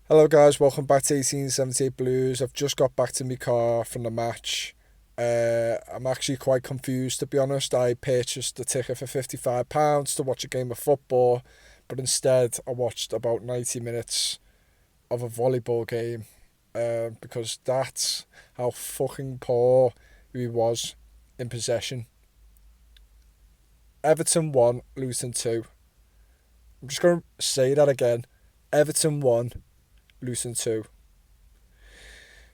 Hello guys, welcome back to 1878 Blues. I've just got back to my car from the match. I'm actually quite confused, to be honest. I purchased a ticket for £55 to watch a game of football, but instead I watched about 90 minutes of a volleyball game because that's how fucking poor we was in possession. Everton 1, Luton 2. I'm just going to say that again. Everton 1, Luton 2.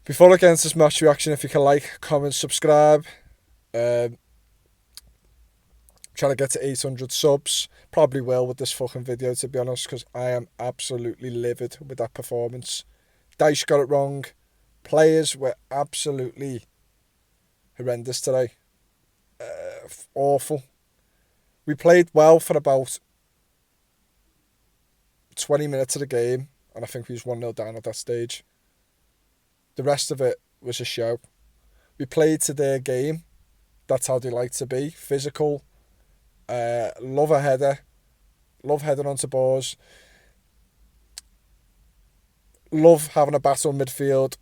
Before I get into this match reaction, if you can like, comment, subscribe. Trying to get to 800 subs. Probably will with this fucking video, to be honest, because I am absolutely livid with that performance. Dyche got it wrong. Players were absolutely horrendous today. Awful. We played well for about 20 minutes of the game, and I think we was 1-0 down at that stage. The rest of it was a show. We played to their game. That's how they like to be. Physical. Love a header. Love heading onto balls. Love having a battle in midfield.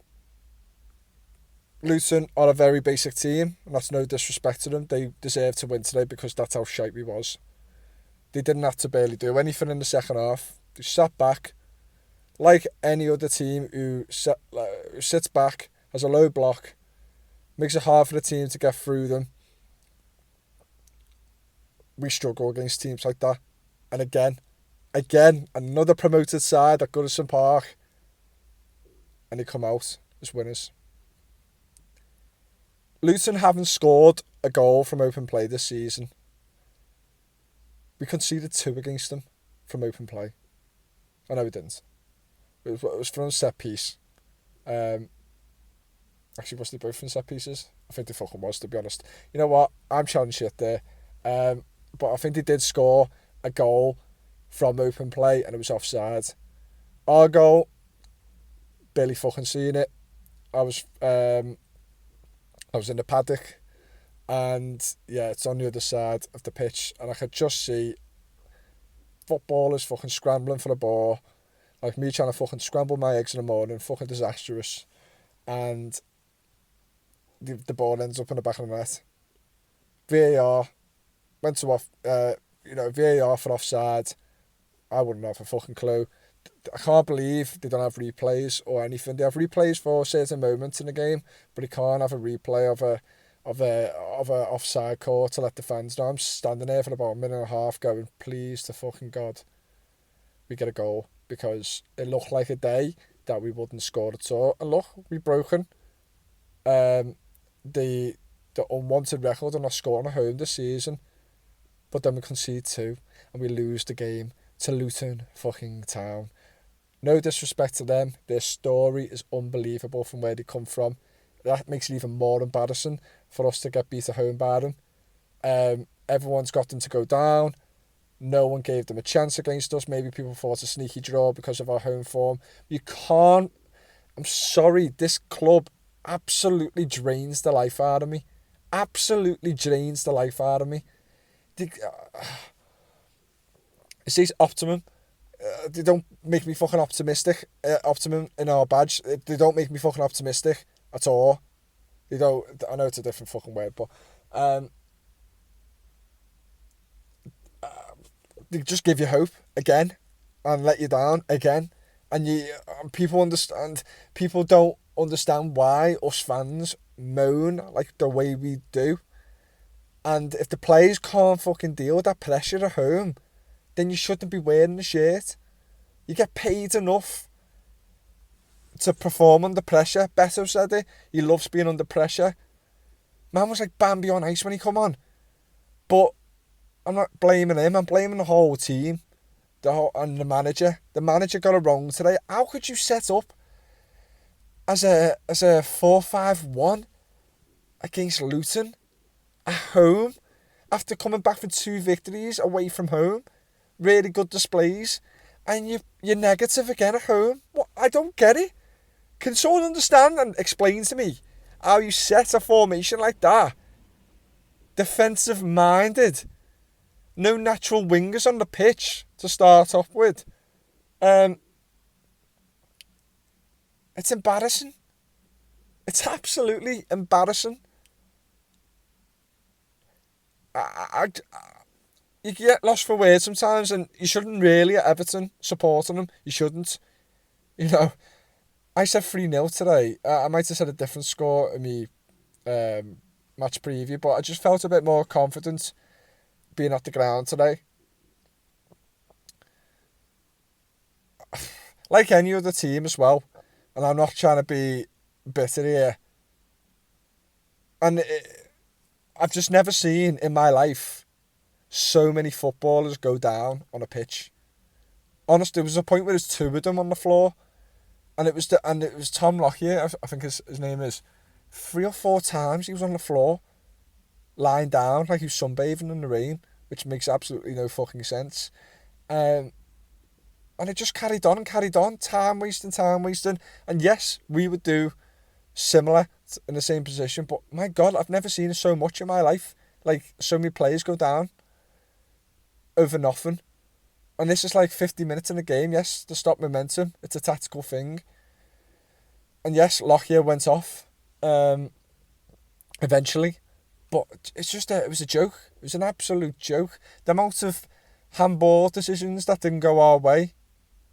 Luton are a very basic team, and that's no disrespect to them. They deserve to win today because that's how shite we was. They didn't have to barely do anything in the second half. They sat back like any other team who sits back, has a low block, makes it hard for the team to get through them. We struggle against teams like that. And again, another promoted side at Goodison Park, and they come out as winners. Luton haven't scored a goal from open play this season. We conceded 2 against them from open play. I know we didn't. It was from a set piece. Actually, was they both from set pieces? I think they fucking was, to be honest. You know what? I'm chatting shit there. But I think they did score a goal from open play, and it was offside. Our goal, barely fucking seeing it. I was in the paddock, and yeah, it's on the other side of the pitch, and I could just see footballers fucking scrambling for the ball, like me trying to fucking scramble my eggs in the morning, fucking disastrous, and the ball ends up in the back of the net. VAR went to VAR for offside. I wouldn't have a fucking clue. I can't believe they don't have replays or anything. They have replays for certain moments in the game, but they can't have a replay of a offside call to let the fans know. I'm standing there for about a minute and a half going, please to fucking God, we get a goal, because it looked like a day that we wouldn't score at all. And look, we've broken the unwanted record of not scoring at home this season, but then we concede 2 and we lose the game to Luton fucking Town. No disrespect to them, their story is unbelievable from where they come from. That makes it even more embarrassing for us to get beat at home by them. Everyone's got them to go down. No one gave them a chance against us. Maybe people thought a sneaky draw because of our home form. You can't... I'm sorry, this club absolutely drains the life out of me. Absolutely drains the life out of me. It says optimum. They don't make me fucking optimistic. Optimum in our badge. They don't make me fucking optimistic at all. They don't. I know it's a different fucking word, but they just give you hope again and let you down again. And people understand. People don't understand why us fans moan like the way we do. And if the players can't fucking deal with that pressure at home, then you shouldn't be wearing the shirt. You get paid enough to perform under pressure. Beto said it. He loves being under pressure. Man was like Bambi on ice when he come on. But I'm not blaming him. I'm blaming the whole team. And the manager. The manager got it wrong today. How could you set up as a 4-5-1 against Luton at home after coming back from 2 victories away from home? Really good displays. And you're negative again at home. What? I don't get it. Can someone understand and explain to me how you set a formation like that? Defensive minded. No natural wingers on the pitch to start off with. It's embarrassing. It's absolutely embarrassing. You get lost for words sometimes, and you shouldn't really at Everton supporting them. You shouldn't. You know, I said 3-0 today. I might have said a different score in me match preview, but I just felt a bit more confident being at the ground today. Like any other team as well, and I'm not trying to be bitter here. And I've just never seen in my life so many footballers go down on a pitch. Honestly, there was a point where there's 2 of them on the floor, and it was Tom Lockyer, I think his name is. 3 or 4 times he was on the floor, lying down like he was sunbathing in the rain, which makes absolutely no fucking sense. And it just carried on and carried on, time wasting. And yes, we would do similar in the same position, but my God, I've never seen so much in my life. Like, so many players go down over nothing. And this is like 50 minutes in the game, yes, to stop momentum. It's a tactical thing. And yes, Lockyer went off eventually. But it's just, it was a joke. It was an absolute joke. The amount of handball decisions that didn't go our way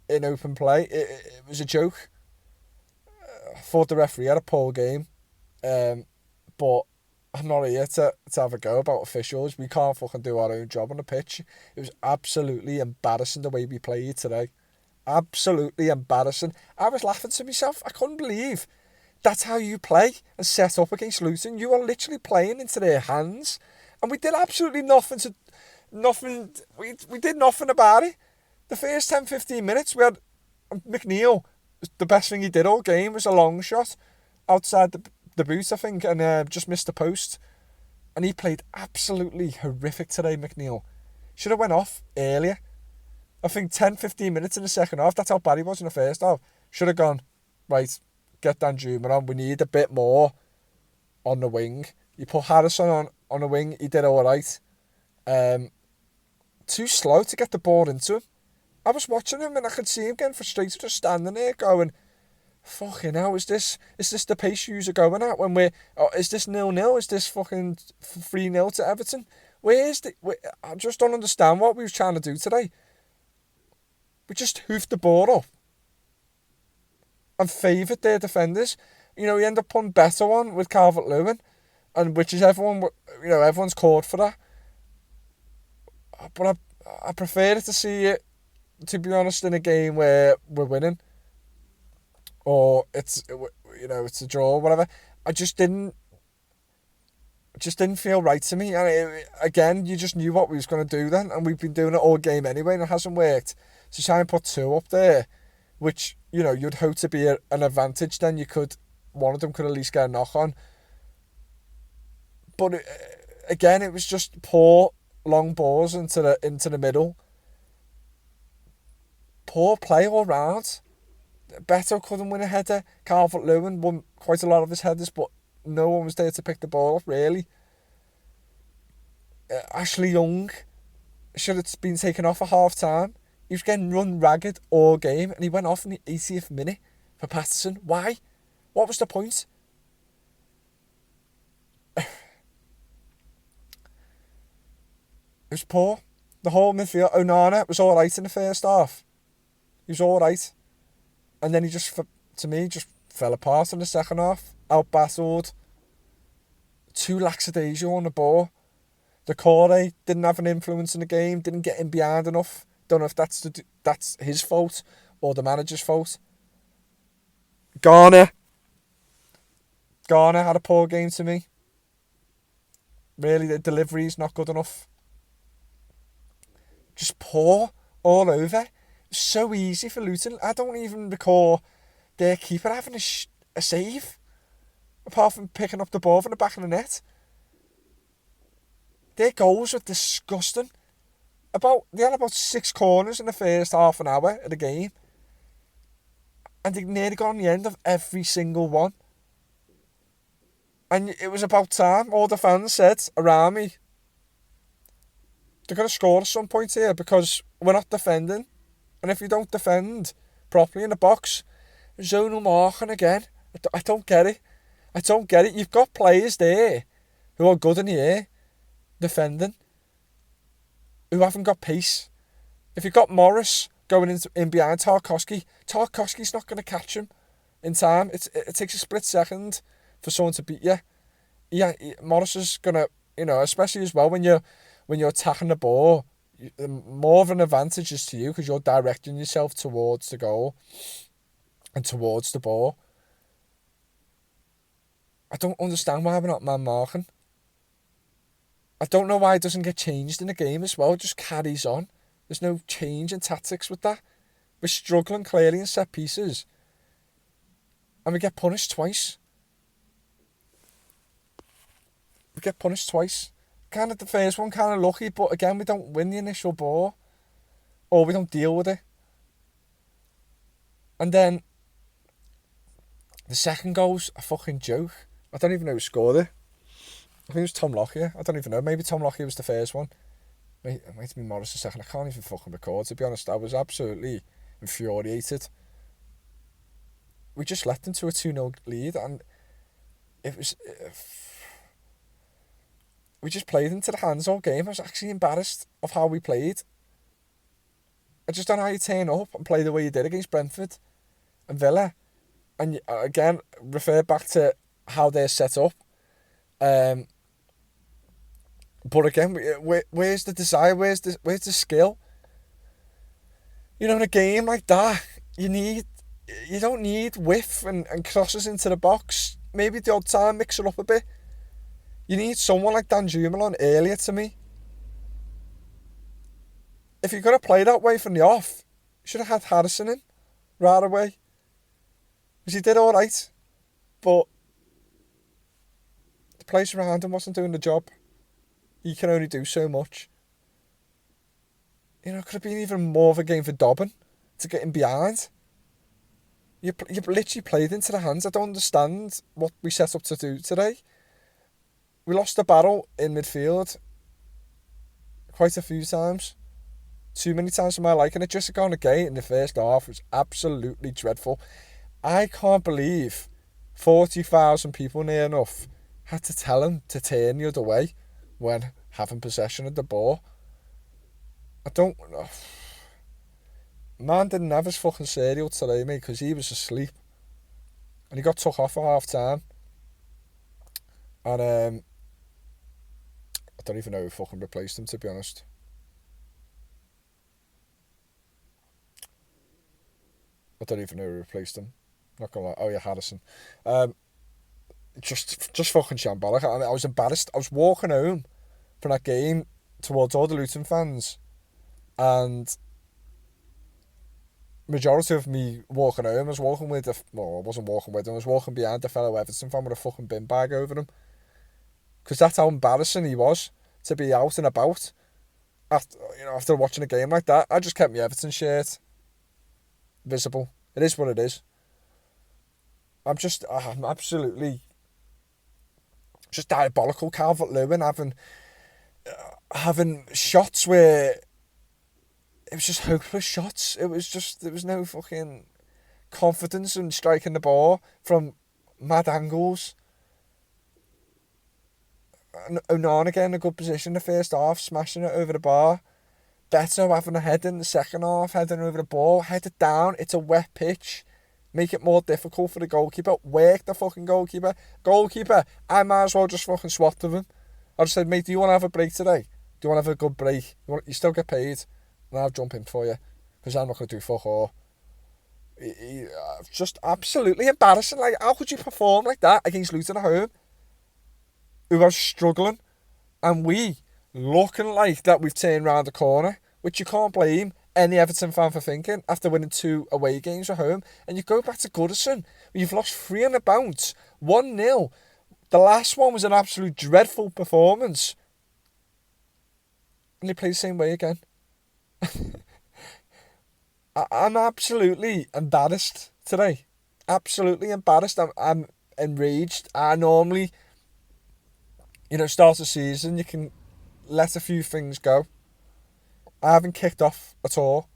in open play, it was a joke. I thought the referee had a poor game. But I'm not here to have a go about officials. We can't fucking do our own job on the pitch. It was absolutely embarrassing the way we played today. Absolutely embarrassing. I was laughing to myself. I couldn't believe that's how you play and set up against Luton. You are literally playing into their hands. And we did absolutely nothing. We did nothing about it. The first 10-15 minutes, we had McNeil. The best thing he did all game was a long shot outside the boot, I think, and just missed the post. And he played absolutely horrific today, McNeil. Should have went off earlier. I think 10-15 minutes in the second half. That's how bad he was in the first half. Should have gone, right, get Danjuma on. We need a bit more on the wing. You put Harrison on the wing. He did all right. Too slow to get the ball into him. I was watching him and I could see him getting frustrated, just standing there going, fucking hell, is this the pace you're going at when is this 0-0? Is this fucking 3-0 to Everton? I just don't understand what we was trying to do today. We just hoofed the ball up and favoured their defenders. You know, we end up putting better on with Calvert-Lewin, and which is everyone's called for that. But I prefer to see it, to be honest, in a game where we're winning, or it's a draw or whatever. It just didn't feel right to me. And again, you just knew what we was going to do then, and we've been doing it all game anyway, and it hasn't worked. So try and put 2 up there, which you'd hope to be an advantage. Then one of them could at least get a knock on. But again, it was just poor long balls into the middle. Poor play all round. Beto couldn't win a header. Calvert-Lewin won quite a lot of his headers, but no one was there to pick the ball up, really. Ashley Young should have been taken off at half-time. He was getting run ragged all game, and he went off in the 80th minute for Patterson. Why? What was the point? It was poor. The whole midfield. Onana was all right in the first half. He was all right. And then he just fell apart in the second half. Out-battled. Too lackadaisical on the ball. Decore didn't have an influence in the game. Didn't get in behind enough. Don't know if that's his fault or the manager's fault. Garner had a poor game to me. Really, the delivery's not good enough. Just poor all over. So easy for Luton. I don't even recall their keeper having a save, apart from picking up the ball from the back of the net. Their goals were disgusting. They had about 6 corners in the first half an hour of the game, and they nearly got on the end of every single one. And it was about time. All the fans said around me, they're going to score at some point here because we're not defending. And if you don't defend properly in the box, Zonal marking again. I don't get it. I don't get it. You've got players there who are good in the air, defending, who haven't got pace. If you've got Morris going in behind Tarkowski's not going to catch him in time. It takes a split second for someone to beat you. Yeah, Morris is going to, especially as well when you're attacking the ball, more of an advantage is to you because you're directing yourself towards the goal and towards the ball. I don't understand why we're not man marking. I don't know why it doesn't get changed in the game as well. It just carries on. There's no change in tactics with that. We're struggling clearly in set pieces. And we get punished twice. Kind of the first one, kind of lucky, but again, we don't win the initial ball. Or we don't deal with it. And then the second goal's a fucking joke. I don't even know who scored it. I think it was Tom Lockyer. I don't even know. Maybe Tom Lockyer was the first one. It might have been Morris the second. I can't even fucking record, to be honest. I was absolutely infuriated. We just left them to a 2-0 lead, and it was... we just played into the hands all game. I was actually embarrassed of how we played. I just don't know how you turn up and play the way you did against Brentford and Villa. And again, refer back to how they're set up. But again, where's the desire? Where's the skill? In a game like that, you don't need whiff and crosses into the box. Maybe the odd time mix it up a bit. You need someone like Dan Jumelon earlier to me. If you're going to play that way from the off, you should have had Harrison in right away. Because he did alright. But the players around him wasn't doing the job. He can only do so much. It could have been even more of a game for Dobbin to get him behind. You literally played into the hands. I don't understand what we set up to do today. We lost the battle in midfield quite a few times. Too many times for my liking. It just gone a gate in the first half was absolutely dreadful. I can't believe 40,000 people near enough had to tell him to turn the other way when having possession of the ball. I don't... Man didn't have his fucking cereal today, mate, because he was asleep. And he got took off at half time. And I don't even know who fucking replaced him, to be honest. I don't even know who replaced him. Not gonna lie. Oh yeah, Harrison. Just fucking shambolic. I was embarrassed. I was walking home from that game towards all the Luton fans, and majority of me walking home, I was walking with I wasn't walking with him. I was walking behind a fellow Everton fan with a fucking bin bag over him, because that's how embarrassing he was to be out and about after watching a game like that. I just kept my Everton shirt visible. It is what it is. I'm absolutely just diabolical. Calvert-Lewin having shots where it was just hopeless shots. There was no fucking confidence in striking the ball from mad angles. Onana getting a good position in the first half, smashing it over the bar. Beto having a head in the second half, heading over the ball, headed down. It's a wet pitch. Make it more difficult for the goalkeeper. Work the fucking goalkeeper. Goalkeeper, I might as well just fucking swap to him. I just said, mate, do you want to have a break today? Do you want to have a good break? You still get paid. And I'll jump in for you. Because I'm not going to do fuck all. Just absolutely embarrassing. Like, how could you perform like that against Luton at home? Who are struggling. And we looking like that we've turned round the corner. Which you can't blame any Everton fan for thinking after winning 2 away games at home. And you go back to Goodison. You've lost 3 on the bounce. 1-0. The last one was an absolute dreadful performance. And they play the same way again. I'm absolutely embarrassed today. Absolutely embarrassed. I'm enraged. I normally, start the season, you can let a few things go. I haven't kicked off at all.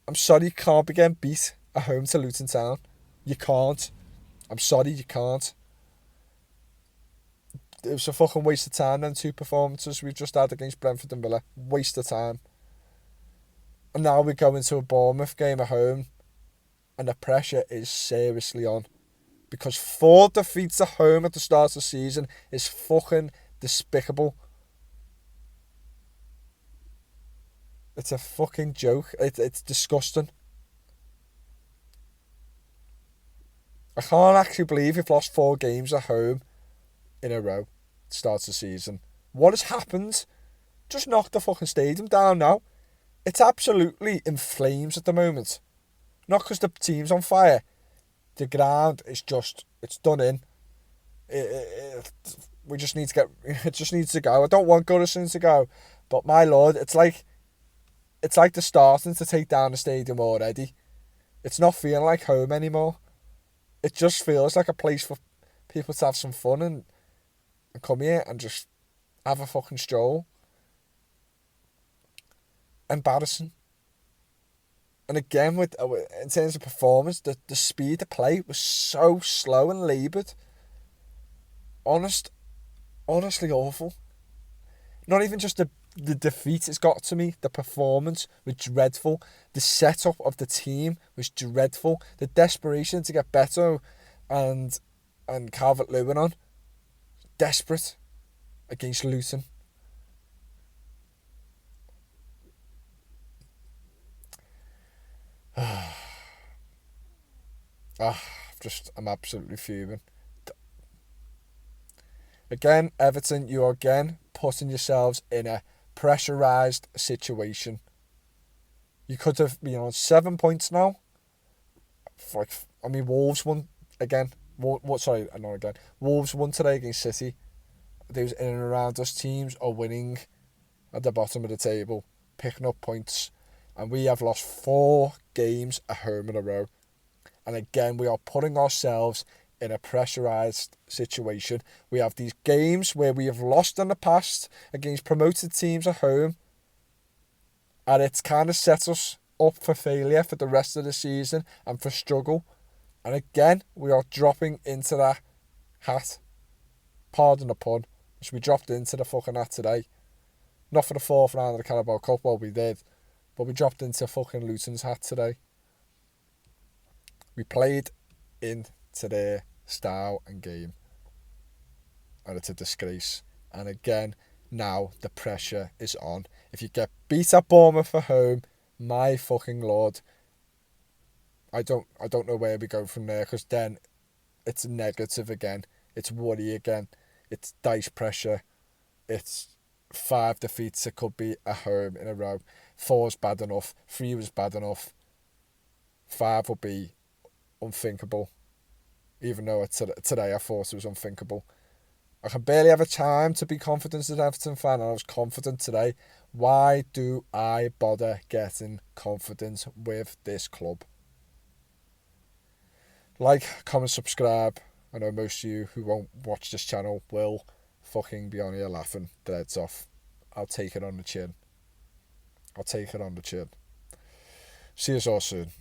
I'm sorry you can't be getting beat at home to Luton Town. You can't. I'm sorry, you can't. It was a fucking waste of time, them two performances we've just had against Brentford and Villa. Waste of time. And now we go into a Bournemouth game at home, and the pressure is seriously on. Because 4 defeats at home at the start of the season is fucking despicable. It's a fucking joke. It's disgusting. I can't actually believe we've lost 4 games at home in a row at the start of the season. What has happened? Just knocked the fucking stadium down now. It's absolutely in flames at the moment. Not because the team's on fire. The ground is just, it's done in. We just need to get, it just needs to go. I don't want Goodison to go, but my lord, it's like they're starting to take down the stadium already. It's not feeling like home anymore. It just feels like a place for people to have some fun and come here and just have a fucking stroll. Embarrassing. And again, in terms of performance, the speed of play was so slow and laboured. Honestly awful. Not even just the defeat has got to me. The performance was dreadful. The setup of the team was dreadful. The desperation to get Beto and Calvert-Lewin on. Desperate against Luton. I'm absolutely fuming. Again, Everton, you are again putting yourselves in a pressurised situation. You could have been on 7 points now. Wolves won again. Wolves won today against City. Those in and around us teams are winning at the bottom of the table, picking up points. And we have lost 4 games at home in a row. And again, we are putting ourselves in a pressurised situation. We have these games where we have lost in the past against promoted teams at home, and it's kind of set us up for failure for the rest of the season and for struggle. And again, we are dropping into that hat. Pardon the pun. So we dropped into the fucking hat today. Not for the 4th round of the Carabao Cup, well we did, but we dropped into fucking Luton's hat today. We played into their style and game, and it's a disgrace. And again, now the pressure is on. If you get beat at Bournemouth at home, my fucking lord, I don't know where we go from there, because then it's negative again. It's worry again. It's dice pressure. It's 5 defeats. It could be at home in a row. 4's bad enough. 3 was bad enough. 5 will be unthinkable. Even though today I thought it was unthinkable. I can barely have a time to be confident as an Everton fan, and I was confident today. Why do I bother getting confident with this club? Like, comment, subscribe. I know most of you who won't watch this channel will fucking be on here laughing their heads off. I'll take it on the chin. See you all soon.